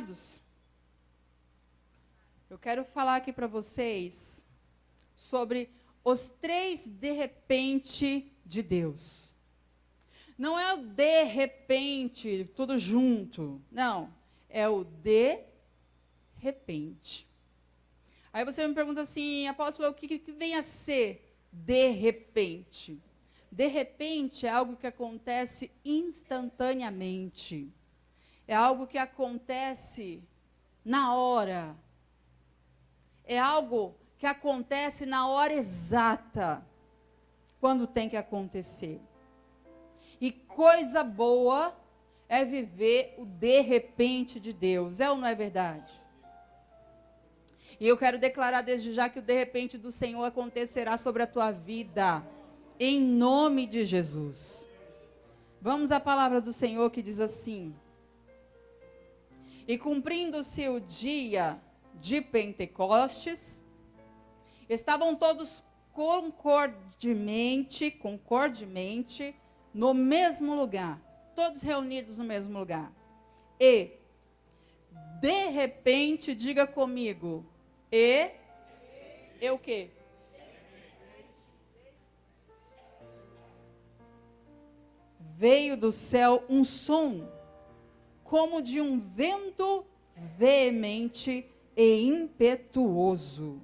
amados, eu quero falar aqui para vocês sobre os 3 de repente de Deus. Não é o de repente, tudo junto. Não, é o de repente. Aí você me pergunta assim, apóstolo, o que vem a ser de repente? De repente é algo que acontece instantaneamente. É algo que acontece na hora. É algo que acontece na hora exata, quando tem que acontecer. E coisa boa é viver o de repente de Deus, é ou não é verdade? E eu quero declarar desde já que o de repente do Senhor acontecerá sobre a tua vida, em nome de Jesus. Vamos à palavra do Senhor que diz assim: e cumprindo-se o dia de Pentecostes, estavam todos concordemente no mesmo lugar, todos reunidos no mesmo lugar. E, de repente, diga comigo, e o quê? Veio do céu um som, como de um vento veemente e impetuoso,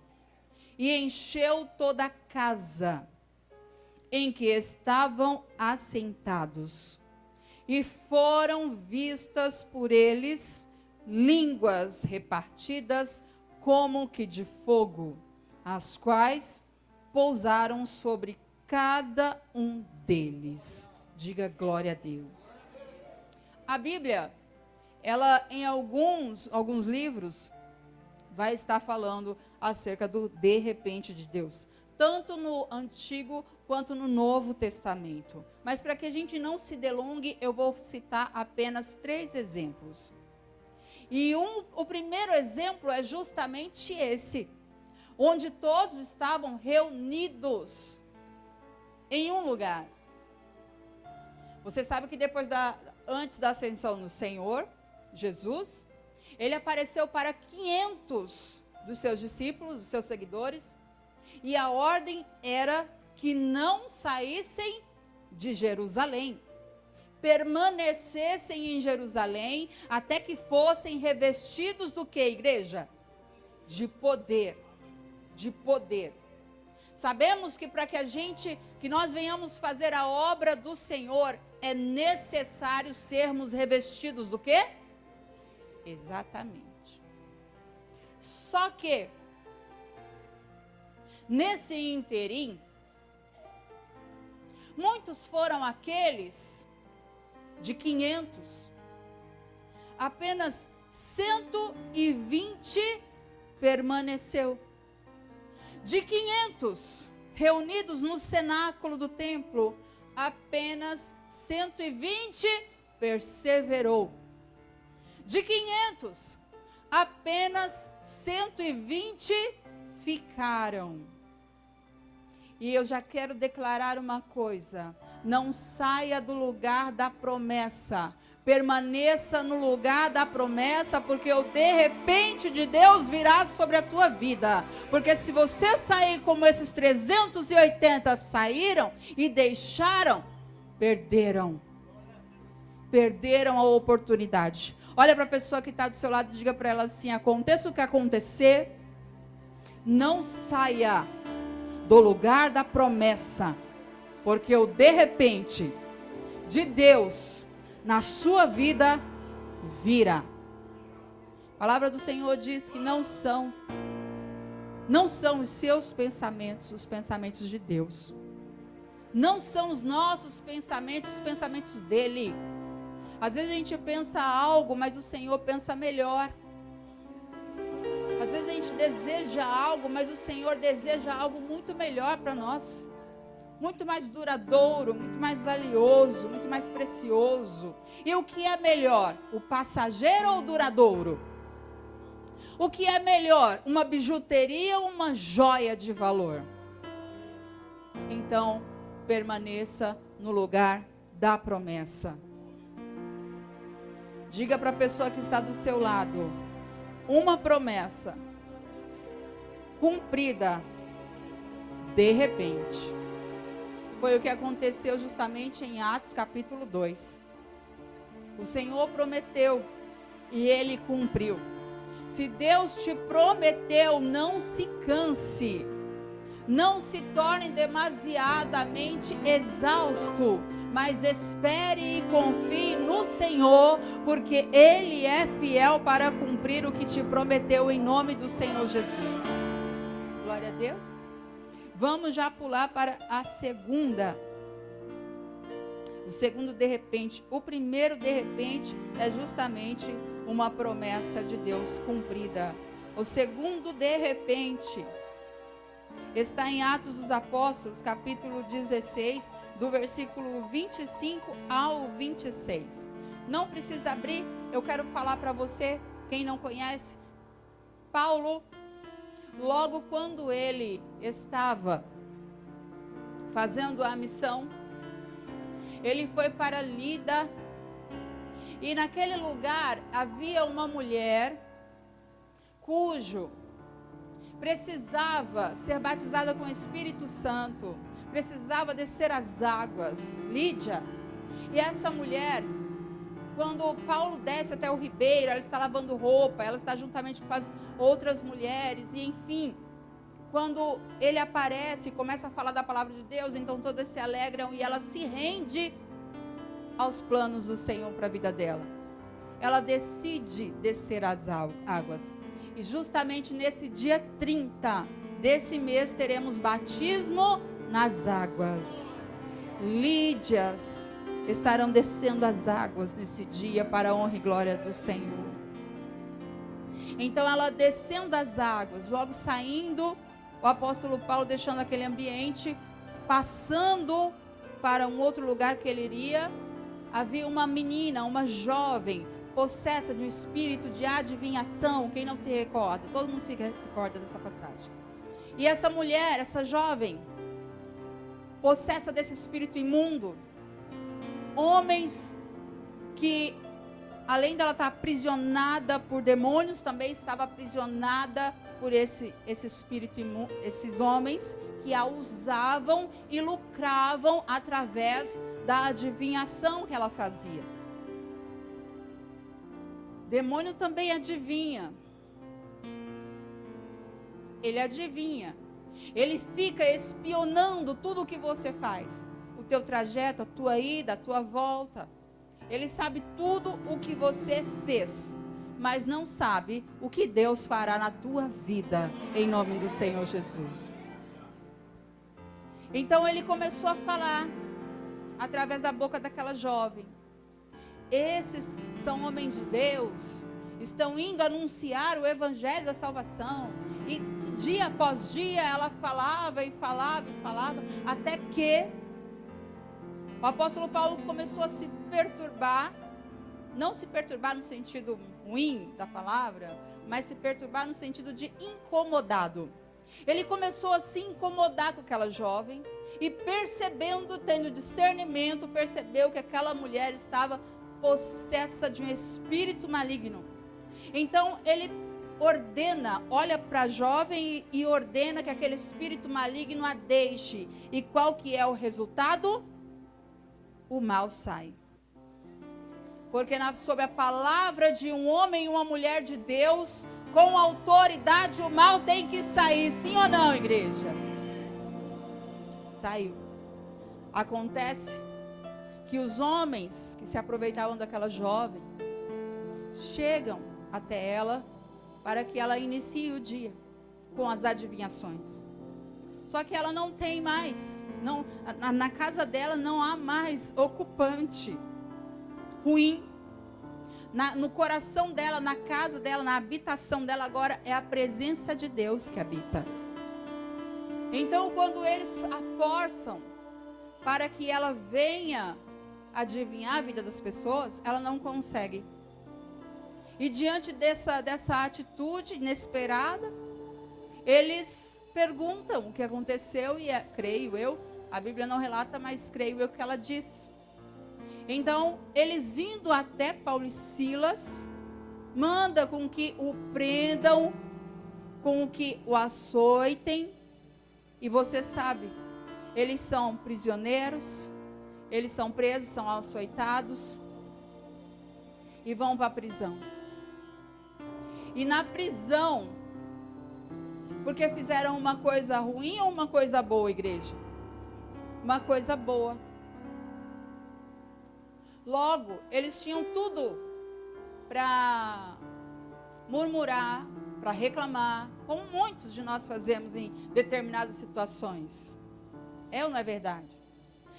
e encheu toda a casa em que estavam assentados. E foram vistas por eles línguas repartidas como que de fogo, as quais pousaram sobre cada um deles. Diga glória a Deus. A Bíblia, ela em alguns livros, vai estar falando acerca do de repente de Deus. Tanto no Antigo quanto no Novo Testamento. Mas para que a gente não se delongue, eu vou citar apenas 3 exemplos. E o primeiro exemplo é justamente esse, onde todos estavam reunidos em um lugar. Você sabe que antes da ascensão do Senhor, Jesus, ele apareceu para 500 dos seus discípulos, dos seus seguidores, e a ordem era que não saíssem de Jerusalém, permanecessem em Jerusalém, até que fossem revestidos do que, igreja? De poder, de poder. Sabemos que para que nós venhamos fazer a obra do Senhor, é necessário sermos revestidos do quê? Exatamente. Só que, nesse interim, muitos foram aqueles de 500, apenas 120 permaneceu. De 500 reunidos no cenáculo do templo, apenas 120 perseverou. De 500, apenas 120 ficaram. E eu já quero declarar uma coisa: não saia do lugar da promessa, permaneça no lugar da promessa, porque o de repente de Deus virá sobre a tua vida. Porque se você sair como esses 380 saíram e deixaram, perderam a oportunidade. Olha para a pessoa que está do seu lado e diga para ela assim: aconteça o que acontecer, não saia do lugar da promessa, porque o de repente de Deus na sua vida virá. A palavra do Senhor diz que não são os seus pensamentos os pensamentos de Deus. Não são os nossos pensamentos os pensamentos dele. Às vezes a gente pensa algo, mas o Senhor pensa melhor. Às vezes a gente deseja algo, mas o Senhor deseja algo muito melhor para nós. Muito mais duradouro, muito mais valioso, muito mais precioso. E o que é melhor? O passageiro ou o duradouro? O que é melhor? Uma bijuteria ou uma joia de valor? Então, permaneça no lugar da promessa. Diga para a pessoa que está do seu lado: uma promessa cumprida de repente. Foi o que aconteceu justamente em Atos capítulo 2. O Senhor prometeu e Ele cumpriu. Se Deus te prometeu, não se canse. Não se torne demasiadamente exausto, mas espere e confie no Senhor, porque Ele é fiel para cumprir o que te prometeu, em nome do Senhor Jesus. Glória a Deus. Vamos já pular para a segunda. O segundo de repente. O primeiro de repente é justamente uma promessa de Deus cumprida. O segundo de repente está em Atos dos Apóstolos, capítulo 16, do versículo 25 ao 26. Não precisa abrir, eu quero falar para você, quem não conhece. Paulo, logo quando ele estava fazendo a missão, ele foi para Lida, e naquele lugar havia uma mulher cujo precisava ser batizada com o Espírito Santo, precisava descer as águas, Lídia. E essa mulher, quando Paulo desce até o ribeiro, ela está lavando roupa, ela está juntamente com as outras mulheres, e enfim, quando ele aparece e começa a falar da palavra de Deus, então todas se alegram e ela se rende aos planos do Senhor para a vida dela. Ela decide descer as águas. E justamente nesse dia 30 desse mês teremos batismo nas águas. Lídias estarão descendo as águas nesse dia para a honra e glória do Senhor. Então ela descendo as águas, logo saindo, o apóstolo Paulo deixando aquele ambiente, passando para um outro lugar que ele iria, havia uma menina, uma jovem, possessa de um espírito de adivinhação. Quem não se recorda? Todo mundo se recorda dessa passagem. E essa mulher, essa jovem, possessa desse espírito imundo, homens que, além dela estar aprisionada por demônios, também estava aprisionada por esse espírito imundo, esses homens que a usavam e lucravam através da adivinhação que ela fazia. Demônio também adivinha. Ele adivinha. Ele fica espionando tudo o que você faz. O teu trajeto, a tua ida, a tua volta. Ele sabe tudo o que você fez, mas não sabe o que Deus fará na tua vida, em nome do Senhor Jesus. Então ele começou a falar, através da boca daquela jovem. Esses são homens de Deus, estão indo anunciar o evangelho da salvação. E dia após dia ela falava e falava e falava, até que o apóstolo Paulo começou a se perturbar. Não se perturbar no sentido ruim da palavra, mas se perturbar no sentido de incomodado. Ele começou a se incomodar com aquela jovem e, percebendo, tendo discernimento, percebeu que aquela mulher estava possessa de um espírito maligno. Então ele ordena, olha para a jovem e ordena que aquele espírito maligno a deixe. E qual que é o resultado? O mal sai. Porque sob a palavra de um homem e uma mulher de Deus, com autoridade, o mal tem que sair. Sim ou não, igreja? Saiu. Acontece que os homens que se aproveitavam daquela jovem chegam até ela para que ela inicie o dia com as adivinhações. Só que ela não tem mais, na casa dela não há mais ocupante ruim. No coração dela, na casa dela, na habitação dela agora é a presença de Deus que habita. Então quando eles a forçam para que ela venha adivinhar a vida das pessoas, ela não consegue. E diante dessa atitude inesperada, eles perguntam o que aconteceu e creio eu, a Bíblia não relata, mas creio eu que ela disse. Então, eles indo até Paulo e Silas, manda com que o prendam, com que o açoitem. E você sabe, eles são prisioneiros, eles são presos, são açoitados e vão para a prisão. E na prisão, porque fizeram uma coisa ruim ou uma coisa boa, igreja? Uma coisa boa. Logo, eles tinham tudo para murmurar, para reclamar, como muitos de nós fazemos em determinadas situações. É ou não é verdade?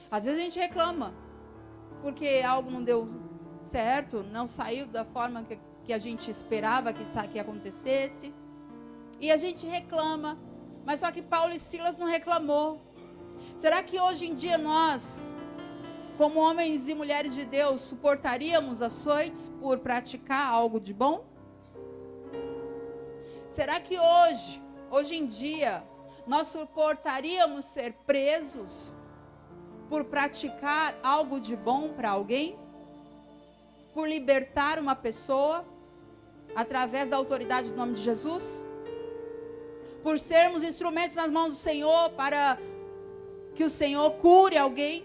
Às vezes a gente reclama, porque algo não deu certo, não saiu da forma que a gente esperava que acontecesse. E a gente reclama, mas só que Paulo e Silas não reclamou. Será que hoje em dia nós, como homens e mulheres de Deus, suportaríamos açoites por praticar algo de bom? Será que hoje em dia, nós suportaríamos ser presos por praticar algo de bom para alguém? Por libertar uma pessoa através da autoridade do nome de Jesus? Por sermos instrumentos nas mãos do Senhor para que o Senhor cure alguém?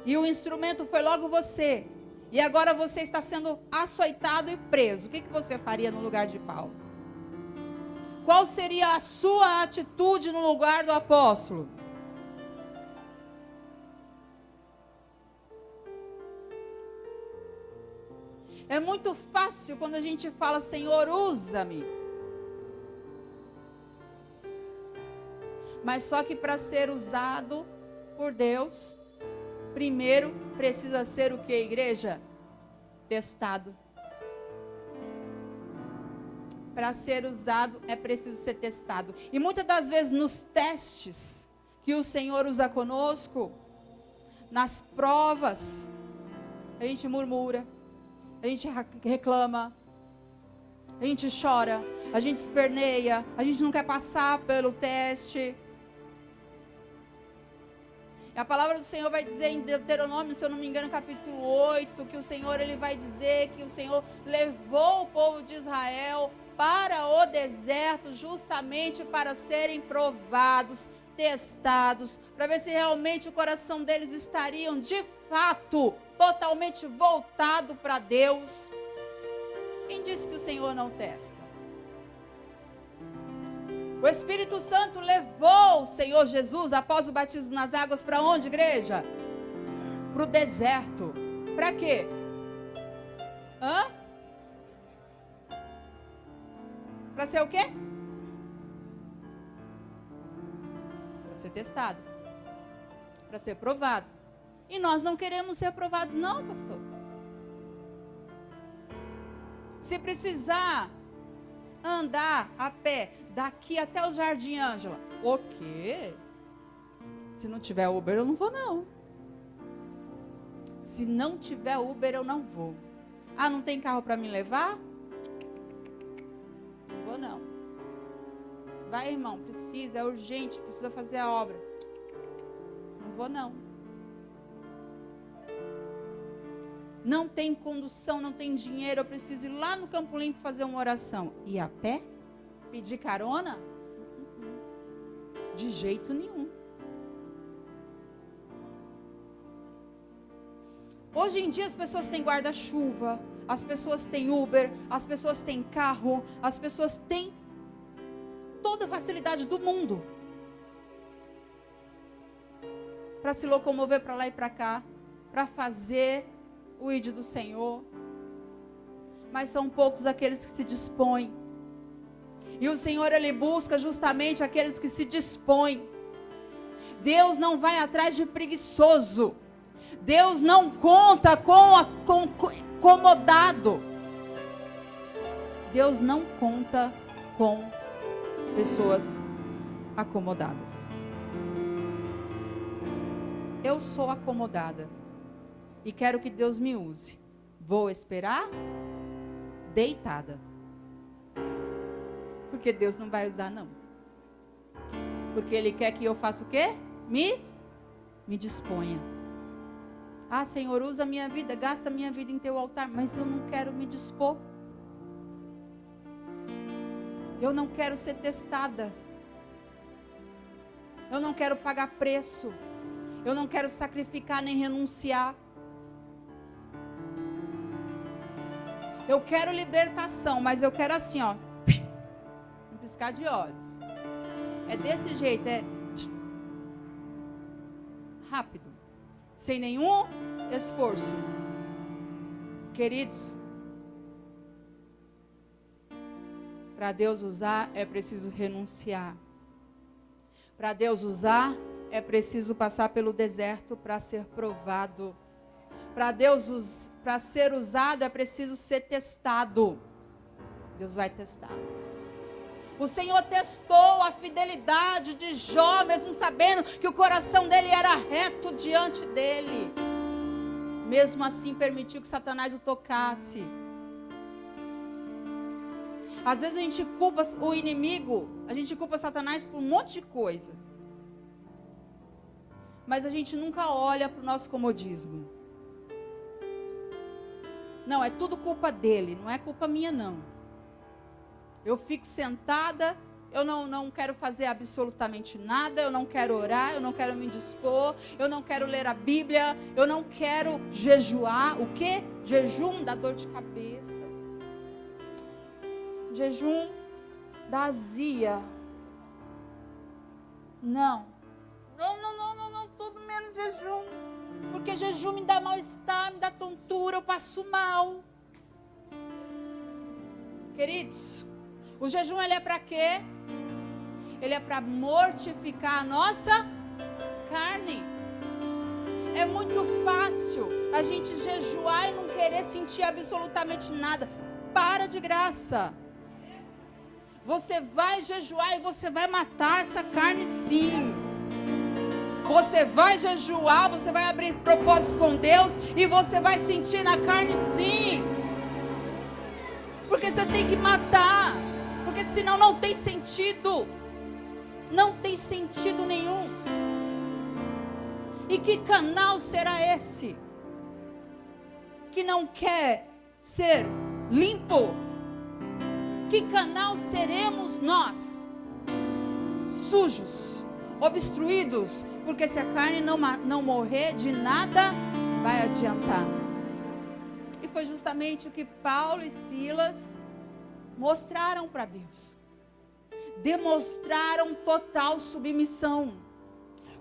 E o instrumento foi logo você. E agora você está sendo açoitado e preso. O que você faria no lugar de Paulo? Qual seria a sua atitude no lugar do apóstolo? É muito fácil quando a gente fala, Senhor, usa-me. Mas só que para ser usado por Deus, primeiro precisa ser o que, igreja? Testado. Para ser usado é preciso ser testado. E muitas das vezes nos testes que o Senhor usa conosco, nas provas, a gente murmura, a gente reclama, a gente chora, a gente esperneia, a gente não quer passar pelo teste. E a palavra do Senhor vai dizer em Deuteronômio, se eu não me engano, capítulo 8, que o Senhor, ele vai dizer que o Senhor levou o povo de Israel para o deserto, justamente para serem provados, testados, para ver se realmente o coração deles estariam, de fato, totalmente voltado para Deus. Quem disse que o Senhor não testa? O Espírito Santo levou o Senhor Jesus, após o batismo nas águas, para onde, igreja? Para o deserto. Para quê? Para ser o quê? Para ser testado. Para ser provado. E nós não queremos ser provados, não, pastor. Se precisar andar a pé daqui até o Jardim Ângela. O quê? Se não tiver Uber, eu não vou, não. Se não tiver Uber, eu não vou. Ah, não tem carro para me levar? Não vou, não. Vai, irmão, precisa, é urgente, precisa fazer a obra. Não vou, não. Não tem condução, não tem dinheiro, eu preciso ir lá no Campo Limpo fazer uma oração. Ir a pé? Pedir carona? De jeito nenhum. Hoje em dia as pessoas têm guarda-chuva, as pessoas têm Uber, as pessoas têm carro, as pessoas têm toda a facilidade do mundo para se locomover para lá e para cá, para fazer o ID do Senhor. Mas são poucos aqueles que se dispõem. E o Senhor, ele busca justamente aqueles que se dispõem. Deus não vai atrás de preguiçoso. Deus não conta com acomodado. Deus não conta com pessoas acomodadas. Eu sou acomodada e quero que Deus me use. Vou esperar deitada. Porque Deus não vai usar, não. Porque Ele quer que eu faça o quê? Me disponha. Ah, Senhor, usa a minha vida, gasta a minha vida em teu altar, mas eu não quero me dispor. Eu não quero ser testada. Eu não quero pagar preço. Eu não quero sacrificar nem renunciar. Eu quero libertação, mas eu quero assim, ó, um piscar de olhos. É desse jeito, é rápido, sem nenhum esforço. Queridos, para Deus usar é preciso renunciar. Para Deus usar é preciso passar pelo deserto para ser provado. Para ser usado é preciso ser testado. Deus vai testar. O Senhor testou a fidelidade de Jó, mesmo sabendo que o coração dele era reto diante dele. Mesmo assim permitiu que Satanás o tocasse. Às vezes a gente culpa o inimigo, a gente culpa Satanás por um monte de coisa. Mas a gente nunca olha para o nosso comodismo. Não, é tudo culpa dele, não é culpa minha não. Eu fico sentada, eu não quero fazer absolutamente nada, eu não quero orar, eu não quero me dispor, eu não quero ler a Bíblia, eu não quero jejuar. O quê? Jejum dá dor de cabeça. Jejum da azia. Não, tudo menos jejum. Porque jejum me dá mal-estar, me dá tontura, eu passo mal. Queridos, o jejum ele é para quê? Ele é para mortificar a nossa carne. É muito fácil a gente jejuar e não querer sentir absolutamente nada. Para de graça. Você vai jejuar e você vai matar essa carne sim. Você vai jejuar, você vai abrir propósito com Deus e você vai sentir na carne sim. Porque você tem que matar. Porque senão não tem sentido. Não tem sentido nenhum. E que canal será esse? Que não quer ser limpo? Que canal seremos nós? Sujos, obstruídos, porque se a carne não morrer, de nada vai adiantar. E foi justamente o que Paulo e Silas mostraram para Deus. Demonstraram total submissão.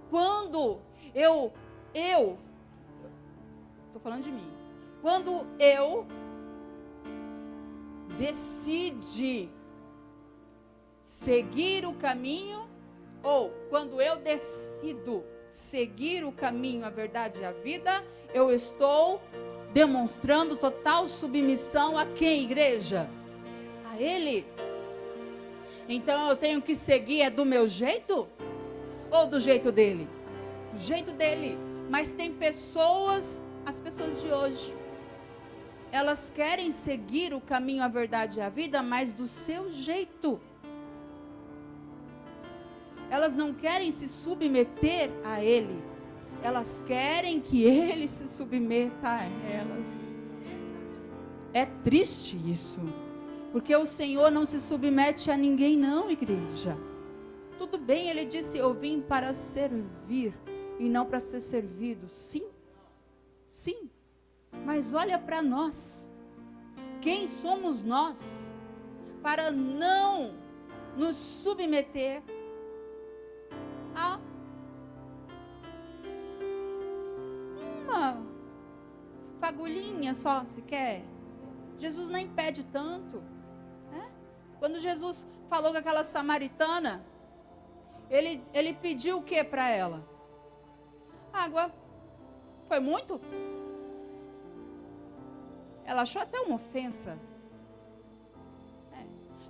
Quando eu estou falando de mim. Quando eu decide seguir o caminho, ou quando eu decido seguir o caminho, a verdade e a vida, eu estou demonstrando total submissão a quem, igreja? A Ele. Então eu tenho que seguir do meu jeito? Ou do jeito dele? Do jeito dele. Mas tem pessoas, as pessoas de hoje, elas querem seguir o caminho, a verdade e a vida, mas do seu jeito. Elas não querem se submeter a Ele. Elas querem que Ele se submeta a elas. É triste isso. Porque o Senhor não se submete a ninguém não, igreja. Tudo bem, Ele disse, eu vim para servir e não para ser servido. Sim, sim. Mas olha para nós. Quem somos nós para não nos submeter a uma fagulhinha só, se quer? Jesus nem pede tanto, né? Quando Jesus falou com aquela samaritana, ele pediu o que para ela? Água. Foi muito? Ela achou até uma ofensa.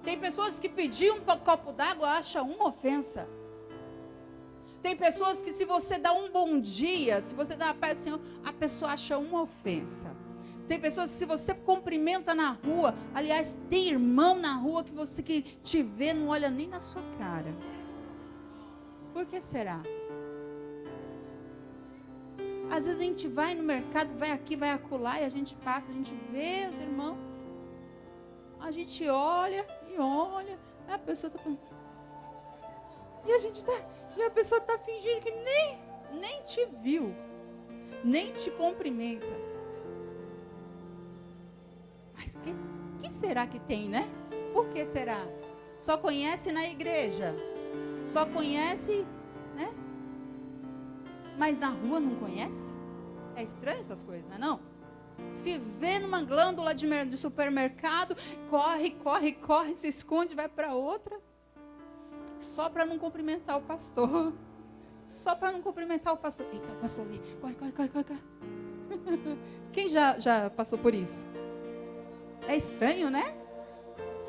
Tem pessoas que pediam um copo d'água, acham uma ofensa. Tem pessoas que se você dá um bom dia, se você dá uma paz ao Senhor, a pessoa acha uma ofensa. Tem pessoas que se você cumprimenta na rua, aliás, tem irmão na rua que você que te vê não olha nem na sua cara. Por que será? Às vezes a gente vai no mercado, vai aqui, vai acolá, e a gente passa, a gente vê os irmãos. A gente olha e olha, a pessoa está... E a pessoa está fingindo que nem te viu, nem te cumprimenta. Mas que será que tem, né? Por que será? Só conhece na igreja, só conhece, né? Mas na rua não conhece? É estranho essas coisas, não é não? Se vê numa glândula de supermercado, corre, se esconde, vai para outra. Só para não cumprimentar o pastor. Só para não cumprimentar o pastor. Eita, o pastor ali, corre. Quem já passou por isso? É estranho, né?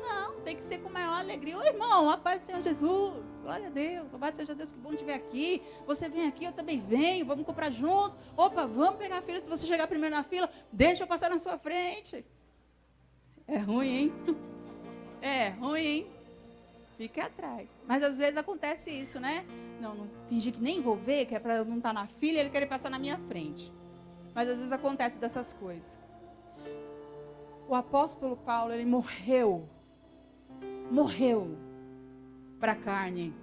Não, tem que ser com maior alegria. Ô irmão, a paz do Senhor Jesus. Glória a Deus, louvado seja Deus, que bom te ver aqui. Você vem aqui, eu também venho, vamos comprar junto. Opa, vamos pegar a fila. Se você chegar primeiro na fila, deixa eu passar na sua frente. É ruim, hein? É ruim, hein? Fique atrás. Mas às vezes acontece isso, né? Não fingir que nem vou ver, que é para eu não estar na fila e ele querer passar na minha frente. Mas às vezes acontece dessas coisas. O apóstolo Paulo, ele morreu para a carne.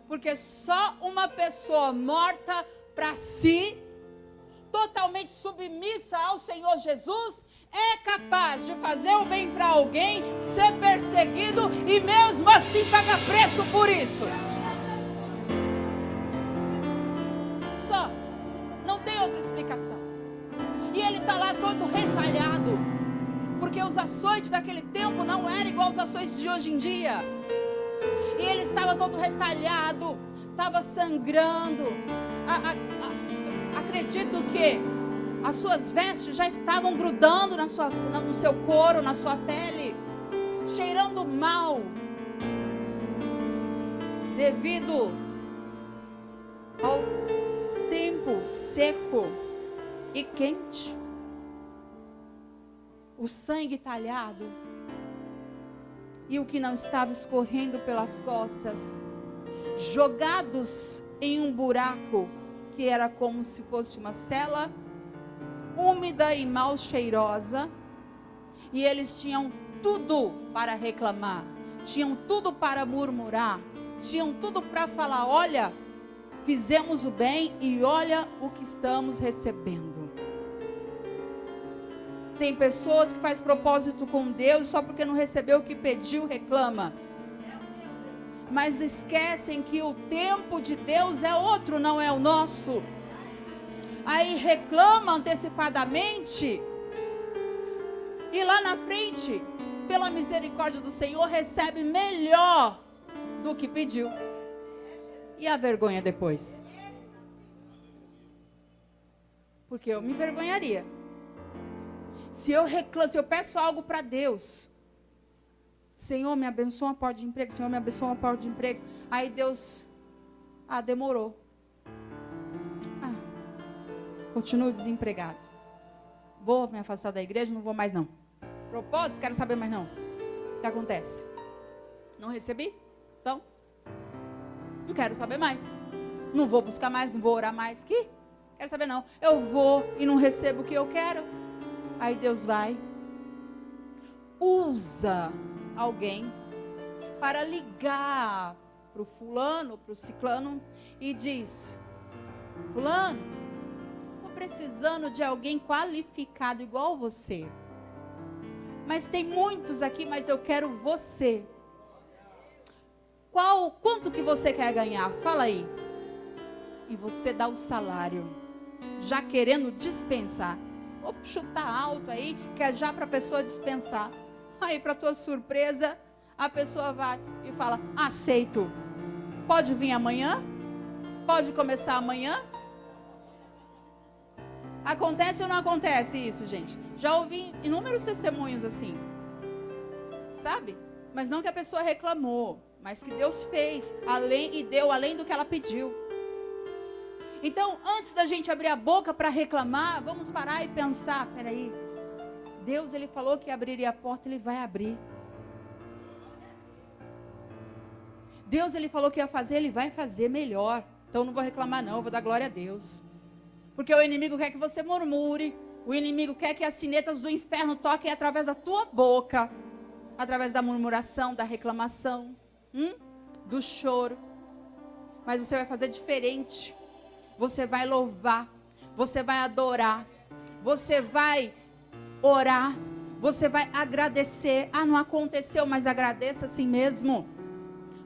Porque só uma pessoa morta para si, totalmente submissa ao Senhor Jesus, é capaz de fazer o bem para alguém, ser perseguido e mesmo assim pagar preço por isso. Só. Não tem outra explicação. E ele está lá todo retalhado. Porque os açoites daquele tempo não eram igual aos açoites de hoje em dia. E ele estava todo retalhado, estava sangrando. Acredito que as suas vestes já estavam grudando no seu couro, na sua pele, cheirando mal, devido ao tempo seco e quente. O sangue talhado e o que não estava escorrendo pelas costas, jogados em um buraco que era como se fosse uma cela úmida e mal cheirosa, e eles tinham tudo para reclamar, tinham tudo para murmurar, tinham tudo para falar: olha, fizemos o bem e olha o que estamos recebendo. Tem pessoas que fazem propósito com Deus só porque não recebeu o que pediu, reclama. Mas esquecem que o tempo de Deus é outro, não é o nosso. Aí reclama antecipadamente e lá na frente, pela misericórdia do Senhor, recebe melhor do que pediu. E a vergonha depois? Porque eu me envergonharia. Se eu peço algo para Deus, Senhor, me abençoa uma porta de emprego, Senhor, me abençoa uma porta de emprego. Aí Deus, demorou. Continuo desempregado. Vou me afastar da igreja, não vou mais não. Propósito, quero saber mais não. O que acontece? Não recebi? Então, não quero saber mais. Não vou buscar mais, não vou orar mais. Quero saber não. Eu vou e não recebo o que eu quero. Aí Deus vai, usa alguém para ligar para o fulano, para o ciclano, e diz: fulano, estou precisando de alguém qualificado igual você. Mas tem muitos aqui, mas eu quero você. Quanto que você quer ganhar? Fala aí. E você dá o salário, já querendo dispensar. Vou chutar alto aí, que é já para a pessoa dispensar. Aí, para tua surpresa, a pessoa vai e fala: aceito. Pode vir amanhã? Pode começar amanhã? Acontece ou não acontece isso, gente? Já ouvi inúmeros testemunhos assim. Sabe? Mas não que a pessoa reclamou, mas que Deus fez e deu além do que ela pediu. Então, antes da gente abrir a boca para reclamar, vamos parar e pensar: peraí, Deus, Ele falou que abriria a porta, Ele vai abrir. Deus, Ele falou que ia fazer, Ele vai fazer melhor. Então, não vou reclamar não, vou dar glória a Deus. Porque o inimigo quer que você murmure. O inimigo quer que as sinetas do inferno toquem através da tua boca. Através da murmuração, da reclamação, do choro. Mas você vai fazer diferente. Você vai louvar. Você vai adorar. Você vai orar. Você vai agradecer. Ah, não aconteceu, mas agradeça assim mesmo.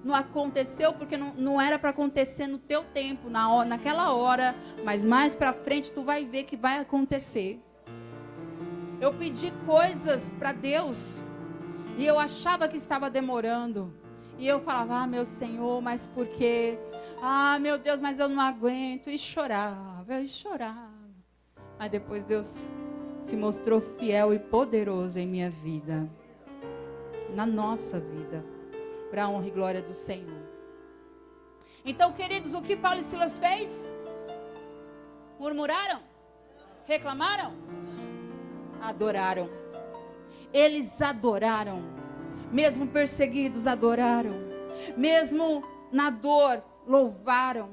Não aconteceu porque não era para acontecer no teu tempo, naquela hora. Mas mais para frente tu vai ver que vai acontecer. Eu pedi coisas para Deus e eu achava que estava demorando. E eu falava, ah, meu Senhor, mas por quê? Ah, meu Deus, mas eu não aguento. E chorava. Mas depois Deus se mostrou fiel e poderoso em minha vida. Na nossa vida. Para a honra e glória do Senhor. Então, queridos, o que Paulo e Silas fez? Murmuraram? Reclamaram? Adoraram. Eles adoraram. Mesmo perseguidos, adoraram. Mesmo na dor, louvaram.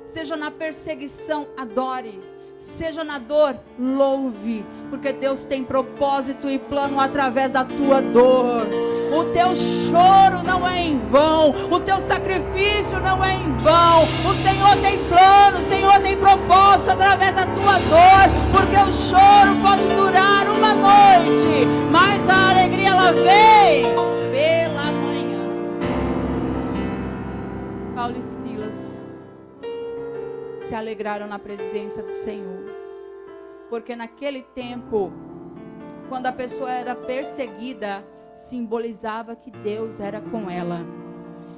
Seja na perseguição, adore. Seja na dor, louve. Porque Deus tem propósito e plano através da tua dor. O teu choro não é em vão. O teu sacrifício não é em vão. O Senhor tem plano, o Senhor tem propósito através da tua dor. Porque o choro pode durar uma noite, mas a alegria ela vem pela manhã. Paulo e Silas se alegraram na presença do Senhor. Porque naquele tempo, quando a pessoa era perseguida, simbolizava que Deus era com ela.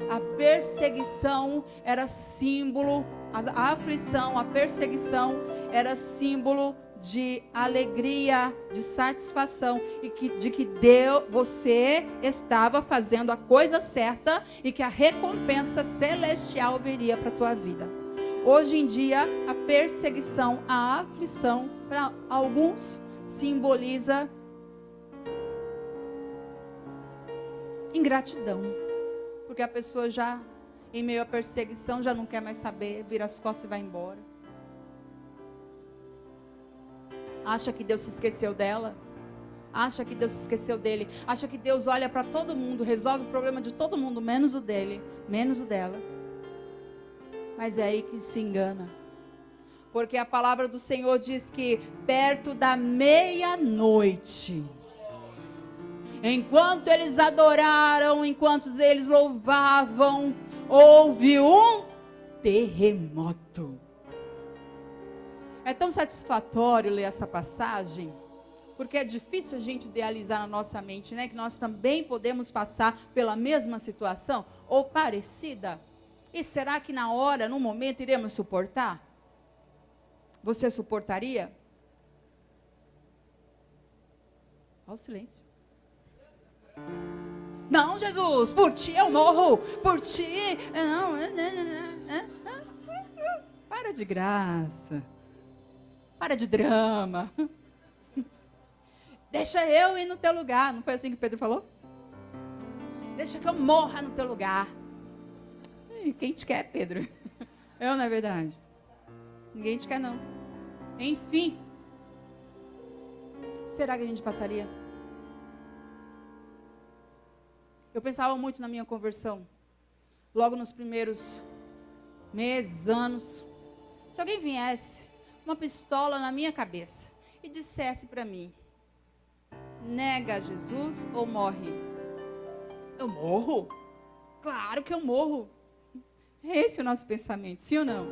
A perseguição era símbolo, a aflição, a perseguição era símbolo de alegria, de satisfação e de que Deus, você estava fazendo a coisa certa e que a recompensa celestial viria para a tua vida. Hoje em dia, a perseguição, a aflição, para alguns, simboliza ingratidão. Porque a pessoa já, em meio à perseguição, já não quer mais saber, vira as costas e vai embora. Acha que Deus se esqueceu dela. Acha que Deus se esqueceu dele. Acha que Deus olha para todo mundo, resolve o problema de todo mundo, menos o dele, menos o dela. Mas é aí que se engana. Porque a palavra do Senhor diz que perto da meia-noite, enquanto eles adoraram, enquanto eles louvavam, houve um terremoto. É tão satisfatório ler essa passagem, porque é difícil a gente idealizar na nossa mente, né? Que nós também podemos passar pela mesma situação, ou parecida. E será que na hora, no momento, iremos suportar? Você suportaria? Olha o silêncio. Não, Jesus, por ti eu morro, por ti. Não. Para de graça. Para de drama. Deixa eu ir no teu lugar. Não foi assim que Pedro falou? Deixa que eu morra no teu lugar. Quem te quer, Pedro? Eu, não é verdade? Ninguém te quer, não. Enfim. Será que a gente passaria? Eu pensava muito na minha conversão. Logo nos primeiros meses, anos. Se alguém viesse, uma pistola na minha cabeça, e dissesse para mim, nega Jesus ou morre? Eu morro? Claro que eu morro. Esse é o nosso pensamento, sim ou não?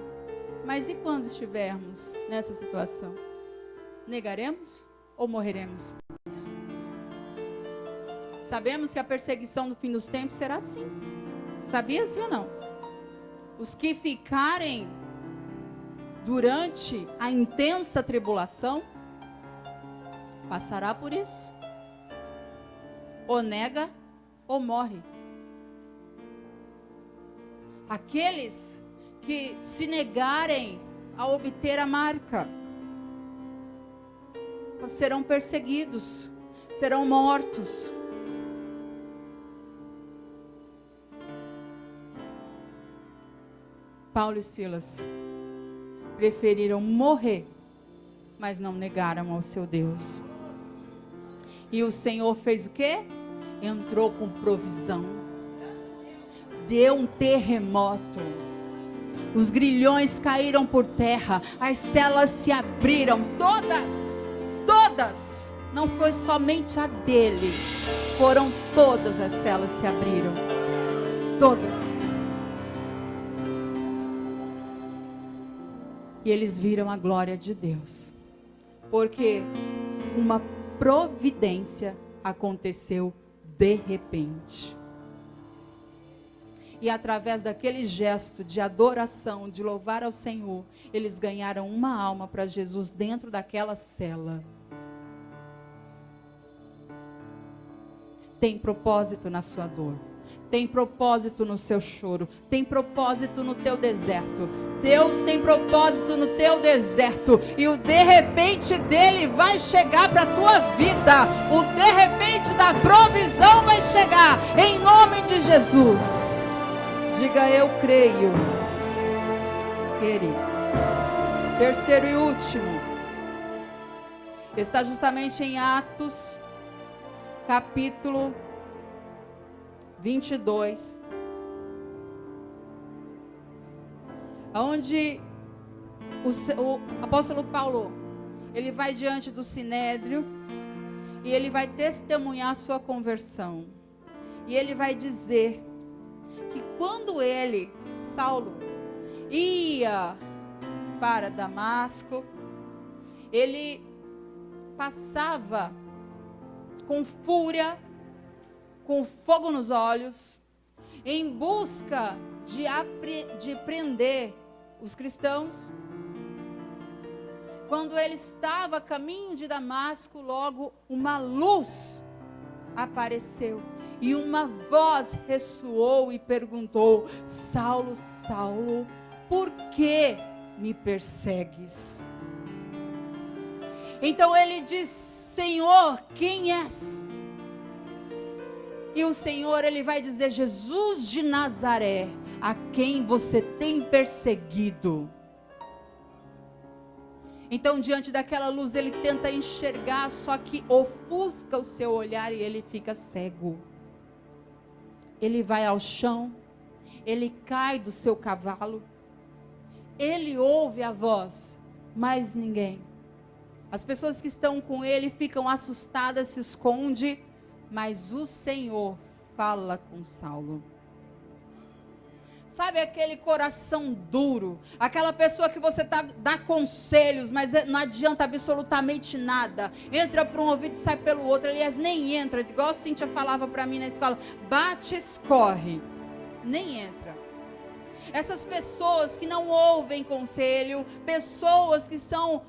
Mas e quando estivermos nessa situação? Negaremos ou morreremos? Sabemos que a perseguição do fim dos tempos será assim. Sabia, sim ou não? Os que ficarem durante a intensa tribulação, passará por isso. Ou nega ou morre. Aqueles que se negarem a obter a marca serão perseguidos, serão mortos. Paulo e Silas preferiram morrer, mas não negaram ao seu Deus. E o Senhor fez o quê? Entrou com provisão. Deu um terremoto. Os grilhões caíram por terra. As celas se abriram. Todas. Não foi somente a dele. Foram todas as celas se abriram. Todas. E eles viram a glória de Deus. Porque uma providência aconteceu de repente. E através daquele gesto de adoração, de louvar ao Senhor, eles ganharam uma alma para Jesus dentro daquela cela. Tem propósito na sua dor. Tem propósito no seu choro. Tem propósito no teu deserto. Deus tem propósito no teu deserto. E o de repente dele vai chegar para a tua vida. O de repente da provisão vai chegar. Em nome de Jesus. Diga: eu creio. Queridos. Terceiro e último. Está justamente em Atos, capítulo 22. Onde o apóstolo Paulo, ele vai diante do Sinédrio e ele vai testemunhar a sua conversão. E ele vai dizer que quando ele, Saulo, ia para Damasco, ele passava com fúria, com fogo nos olhos, em busca de prender os cristãos. Quando ele estava a caminho de Damasco, logo uma luz apareceu e uma voz ressoou e perguntou: Saulo, Saulo, por que me persegues? Então ele diz: Senhor, quem és? E o Senhor, ele vai dizer: Jesus de Nazaré, a quem você tem perseguido. Então, diante daquela luz, ele tenta enxergar, só que ofusca o seu olhar e ele fica cego. Ele vai ao chão, ele cai do seu cavalo, ele ouve a voz, mas ninguém. As pessoas que estão com ele ficam assustadas, se escondem, mas o Senhor fala com Saulo. Sabe aquele coração duro, aquela pessoa que você dá conselhos, mas não adianta absolutamente nada, entra por um ouvido e sai pelo outro, aliás, nem entra, igual a Cíntia falava para mim na escola, bate, escorre, nem entra. Essas pessoas que não ouvem conselho, pessoas que são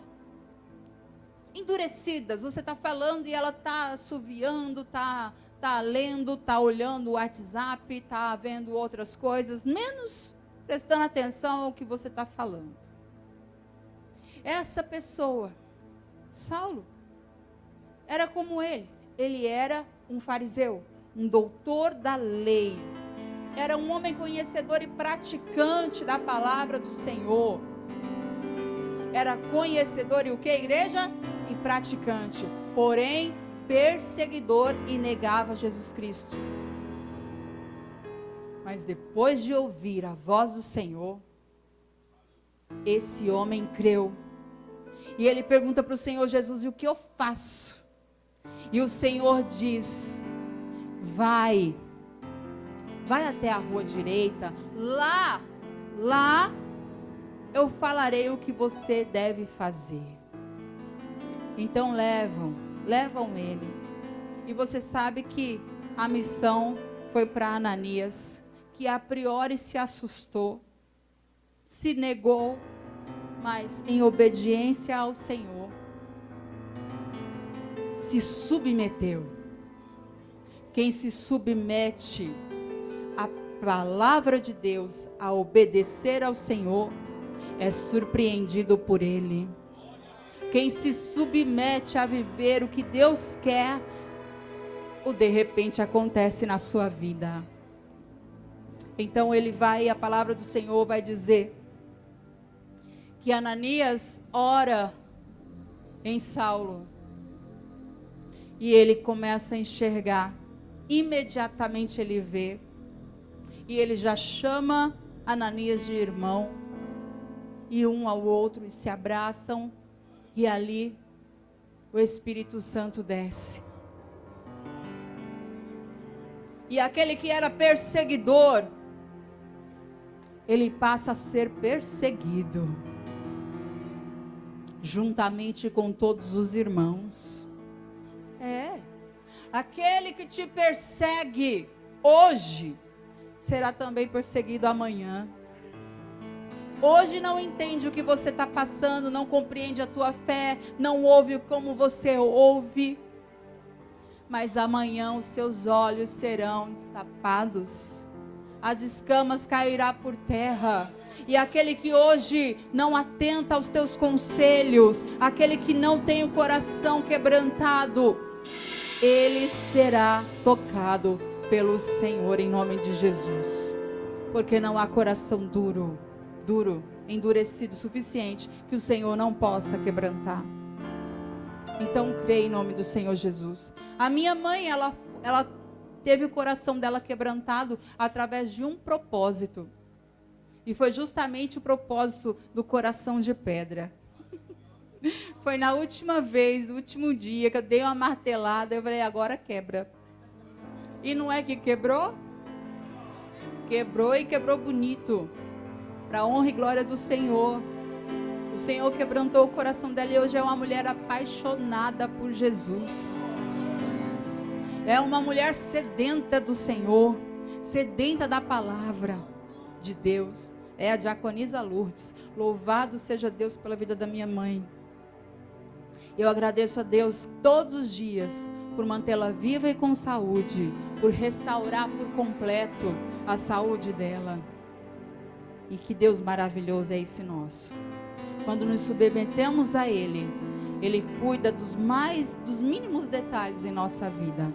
endurecidas, você está falando e ela está assoviando, está lendo, está olhando o WhatsApp, está vendo outras coisas, menos prestando atenção ao que você está falando. Essa pessoa, Saulo, era como ele era um fariseu, um doutor da lei, era um homem conhecedor e praticante da palavra do Senhor, era conhecedor e o que, igreja? E praticante, porém perseguidor e negava Jesus Cristo. Mas depois de ouvir a voz do Senhor, esse homem creu. E ele pergunta para o Senhor Jesus: e o que eu faço? E o Senhor diz: vai até a rua direita, lá eu falarei o que você deve fazer. Então levam ele. E você sabe que a missão foi para Ananias, que a priori se assustou, se negou, mas em obediência ao Senhor, se submeteu. Quem se submete à palavra de Deus, a obedecer ao Senhor, é surpreendido por Ele. Quem se submete a viver o que Deus quer, o de repente acontece na sua vida. Então ele vai, a palavra do Senhor vai dizer que Ananias ora em Saulo. E ele começa a enxergar. Imediatamente ele vê. E ele já chama Ananias de irmão. E um ao outro se abraçam. E ali o Espírito Santo desce. E aquele que era perseguidor, ele passa a ser perseguido, juntamente com todos os irmãos. Aquele que te persegue hoje, será também perseguido amanhã. Hoje não entende o que você está passando, não compreende a tua fé, não ouve como você ouve. Mas amanhã os seus olhos serão destapados, as escamas cairão por terra. E aquele que hoje não atenta aos teus conselhos, aquele que não tem o coração quebrantado, ele será tocado pelo Senhor em nome de Jesus. Porque não há coração duro, endurecido o suficiente que o Senhor não possa quebrantar. Então crê em nome do Senhor Jesus. A minha mãe, ela teve o coração dela quebrantado através de um propósito. E foi justamente o propósito do coração de pedra. Foi na última vez, no último dia, que eu dei uma martelada, eu falei, agora quebra. E não é que quebrou? Quebrou e quebrou bonito. Para a honra e glória do Senhor. O Senhor quebrantou o coração dela e hoje é uma mulher apaixonada por Jesus. É uma mulher sedenta do Senhor, sedenta da palavra de Deus. É a diaconisa Lourdes. Louvado seja Deus pela vida da minha mãe. Eu agradeço a Deus todos os dias por mantê-la viva e com saúde, por restaurar por completo a saúde dela. E que Deus maravilhoso é esse nosso. Quando nos submetemos a Ele, Ele cuida dos mínimos detalhes em nossa vida.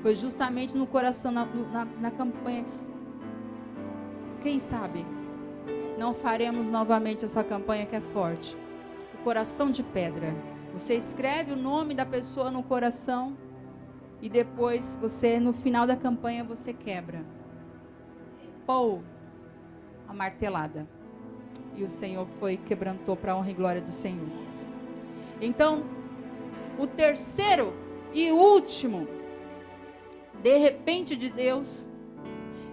Foi justamente no coração, na campanha. Quem sabe não faremos novamente essa campanha que é forte. O coração de pedra. Você escreve o nome da pessoa no coração e depois você, no final da campanha, você quebra. Pô, a martelada. E o Senhor quebrantou para a honra e glória do Senhor. Então, o terceiro e último, de repente de Deus,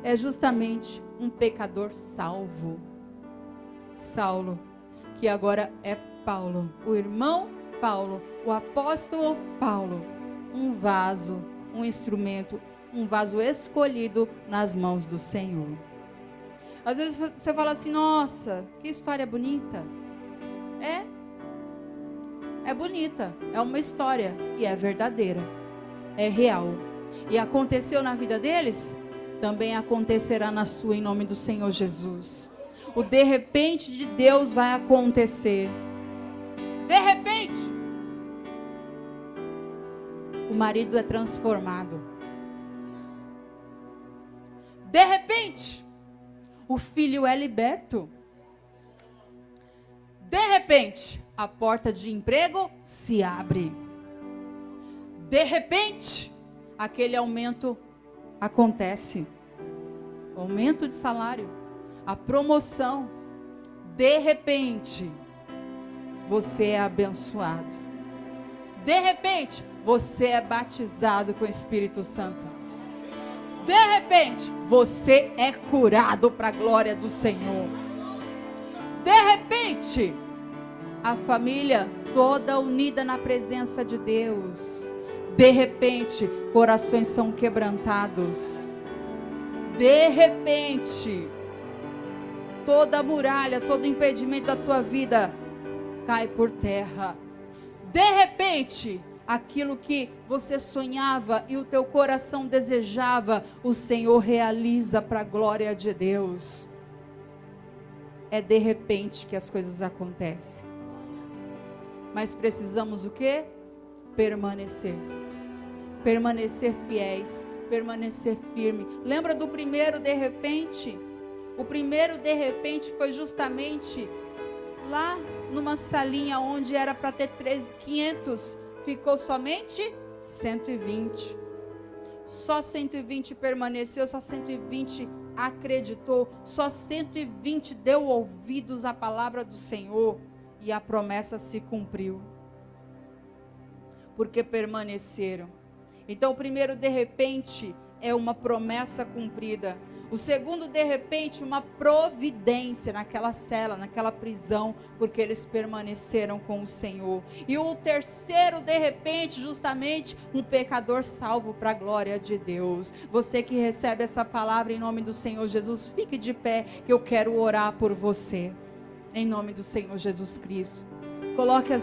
é justamente um pecador salvo. Saulo, que agora é Paulo, o irmão Paulo, o apóstolo Paulo, um vaso, um instrumento, um vaso escolhido nas mãos do Senhor. Às vezes você fala assim, nossa, que história bonita. É bonita, é uma história e é verdadeira, é real. E aconteceu na vida deles, também acontecerá na sua em nome do Senhor Jesus. O de repente de Deus vai acontecer. De repente, o marido é transformado. De repente, o filho é liberto. De repente, a porta de emprego se abre. De repente, aquele aumento acontece. O aumento de salário, a promoção. De repente, você é abençoado. De repente, você é batizado com o Espírito Santo. De repente, você é curado para a glória do Senhor. De repente, a família toda unida na presença de Deus. De repente, corações são quebrantados. De repente, toda a muralha, todo impedimento da tua vida cai por terra. De repente, aquilo que você sonhava e o teu coração desejava, o Senhor realiza para a glória de Deus. É de repente que as coisas acontecem. Mas precisamos o quê? Permanecer. Permanecer fiéis, permanecer firme. Lembra do primeiro de repente? O primeiro de repente foi justamente Lá numa salinha onde era para ter 500, ficou somente 120. Só 120 permaneceu, só 120 acreditou, só 120 deu ouvidos à palavra do Senhor e a promessa se cumpriu. Porque permaneceram. Então o primeiro de repente é uma promessa cumprida. O segundo, de repente, uma providência naquela cela, naquela prisão, porque eles permaneceram com o Senhor. E o terceiro, de repente, justamente, um pecador salvo para a glória de Deus. Você que recebe essa palavra em nome do Senhor Jesus, fique de pé, que eu quero orar por você. Em nome do Senhor Jesus Cristo. Coloque as